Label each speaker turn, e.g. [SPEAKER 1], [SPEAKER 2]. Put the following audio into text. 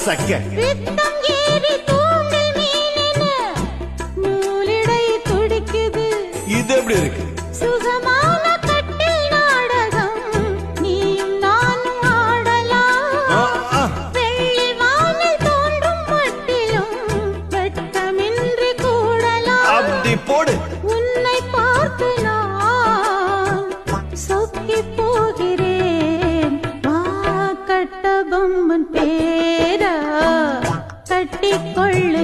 [SPEAKER 1] சக்க
[SPEAKER 2] பித்தம் ஏறி தூண்டில் மீனென நூலிடை துடிக்குது.
[SPEAKER 1] இது எப்படி இருக்கு?
[SPEAKER 2] சுகமான கட்டில் நாடகம் நீயும் நானும் ஆடலாம். வெள்ளி வானில் தோன்றும் மட்டிலும் வெட்டமின்றி கூடலாம்.
[SPEAKER 1] அப்படி போடு.
[SPEAKER 2] உன்னை பார்த்து நான் சொக்கி போகிறேன். கட்டபொம்மன் பேரா கட்டிக்கொள்ளு